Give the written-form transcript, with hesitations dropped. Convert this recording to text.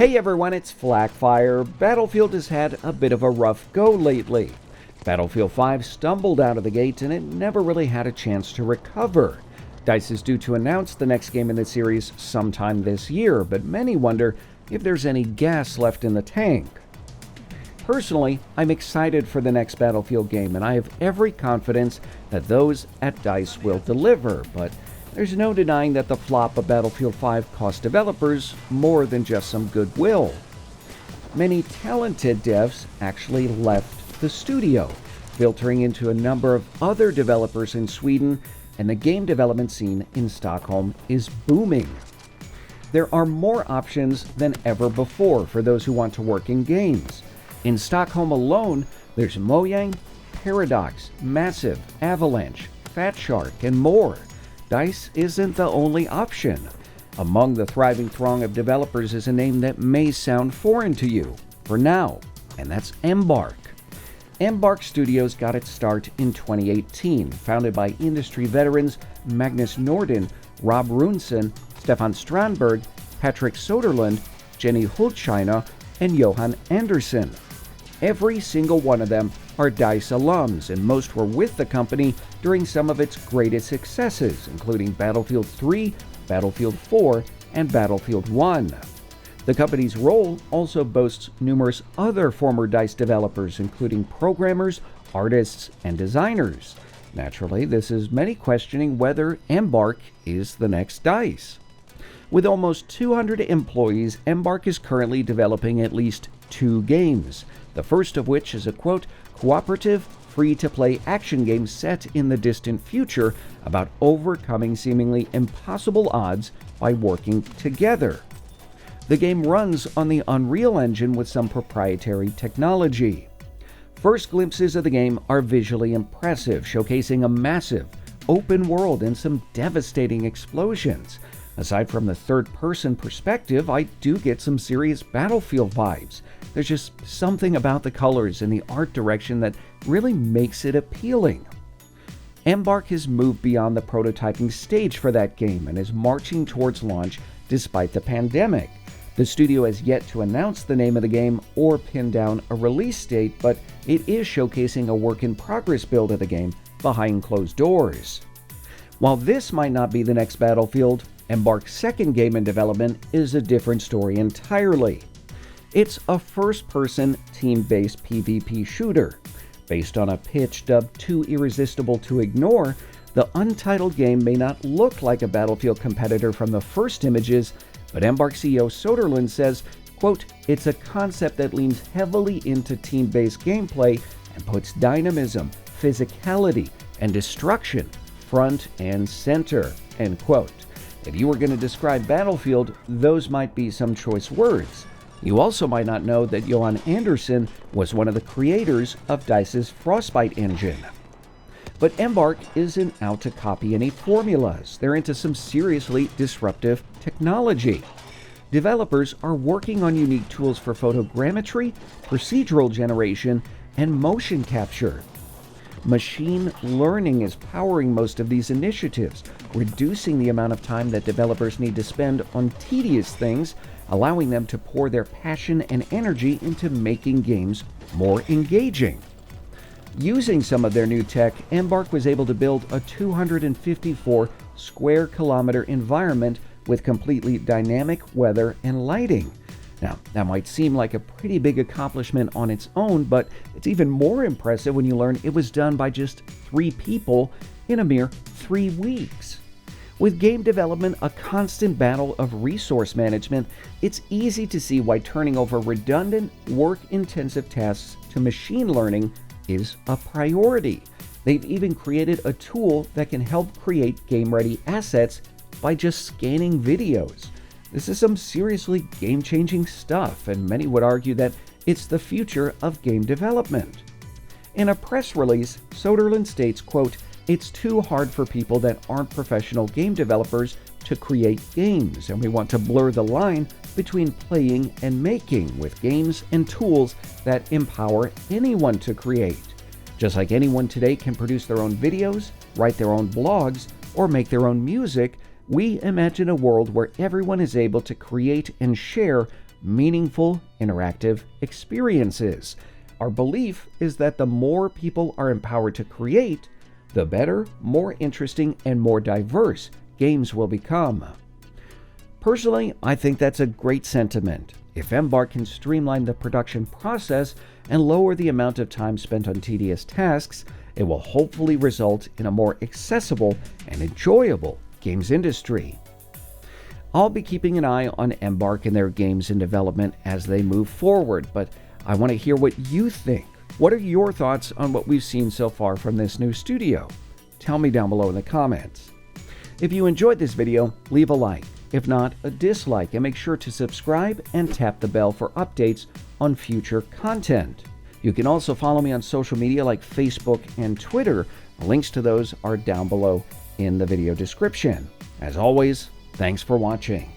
Hey everyone, it's FLAK Fire. Battlefield has had a bit of a rough go lately. Battlefield 5 stumbled out of the gate and it never really had a chance to recover. DICE is due to announce the next game in the series sometime this year, but many wonder if there's any gas left in the tank. Personally, I'm excited for the next Battlefield game, and I have every confidence that those at DICE will deliver, but there's no denying that the flop of Battlefield 5 cost developers more than just some goodwill. Many talented devs actually left the studio, filtering into a number of other developers in Sweden, and the game development scene in Stockholm is booming. There are more options than ever before for those who want to work in games. In Stockholm alone, there's Mojang, Paradox, Massive, Avalanche, Fatshark, and more. DICE isn't the only option. Among the thriving throng of developers is a name that may sound foreign to you, for now, and that's Embark. Embark Studios got its start in 2018, founded by industry veterans Magnus Nordin, Rob Runson, Stefan Strandberg, Patrick Soderlund, Jenny Hultscheiner, and Johan Andersson. Every single one of them are DICE alums, and most were with the company during some of its greatest successes, including Battlefield 3, Battlefield 4, and Battlefield 1. The company's role also boasts numerous other former DICE developers, including programmers, artists, and designers. Naturally, this is many questioning whether Embark is the next DICE. With almost 200 employees, Embark is currently developing at least 2 games, the first of which is a, quote, cooperative, free-to-play action game set in the distant future about overcoming seemingly impossible odds by working together. The game runs on the Unreal Engine with some proprietary technology. First glimpses of the game are visually impressive, showcasing a massive, open world and some devastating explosions. Aside from the third-person perspective, I do get some serious Battlefield vibes. There's just something about the colors and the art direction that really makes it appealing. Embark has moved beyond the prototyping stage for that game and is marching towards launch despite the pandemic. The studio has yet to announce the name of the game or pin down a release date, but it is showcasing a work-in-progress build of the game behind closed doors. While this might not be the next Battlefield, Embark's second game in development is a different story entirely. It's a first-person, team-based PvP shooter. Based on a pitch dubbed Too Irresistible to Ignore, the untitled game may not look like a Battlefield competitor from the first images, but Embark CEO Soderlund says, quote, it's a concept that leans heavily into team-based gameplay and puts dynamism, physicality, and destruction front and center, end quote. If you were going to describe Battlefield, those might be some choice words. You also might not know that Johan Andersson was one of the creators of DICE's Frostbite engine. But Embark isn't out to copy any formulas. They're into some seriously disruptive technology. Developers are working on unique tools for photogrammetry, procedural generation, and motion capture. Machine learning is powering most of these initiatives, reducing the amount of time that developers need to spend on tedious things, allowing them to pour their passion and energy into making games more engaging. Using some of their new tech, Embark was able to build a 254 square kilometer environment with completely dynamic weather and lighting. Now, that might seem like a pretty big accomplishment on its own, but it's even more impressive when you learn it was done by just 3 people in a mere 3 weeks. With game development a constant battle of resource management, it's easy to see why turning over redundant, work-intensive tasks to machine learning is a priority. They've even created a tool that can help create game-ready assets by just scanning videos. This is some seriously game-changing stuff, and many would argue that it's the future of game development. In a press release, Soderlund states, quote, it's too hard for people that aren't professional game developers to create games, and we want to blur the line between playing and making with games and tools that empower anyone to create. Just like anyone today can produce their own videos, write their own blogs, or make their own music, we imagine a world where everyone is able to create and share meaningful, interactive experiences. Our belief is that the more people are empowered to create, the better, more interesting, and more diverse games will become. Personally, I think that's a great sentiment. If Embark can streamline the production process and lower the amount of time spent on tedious tasks, it will hopefully result in a more accessible and enjoyable games industry. I'll be keeping an eye on Embark and their games in development as they move forward, but I want to hear what you think. What are your thoughts on what we've seen so far from this new studio? Tell me down below in the comments. If you enjoyed this video, leave a like. If not, a dislike, and make sure to subscribe and tap the bell for updates on future content. You can also follow me on social media like Facebook and Twitter. Links to those are down below in the video description. As always, thanks for watching.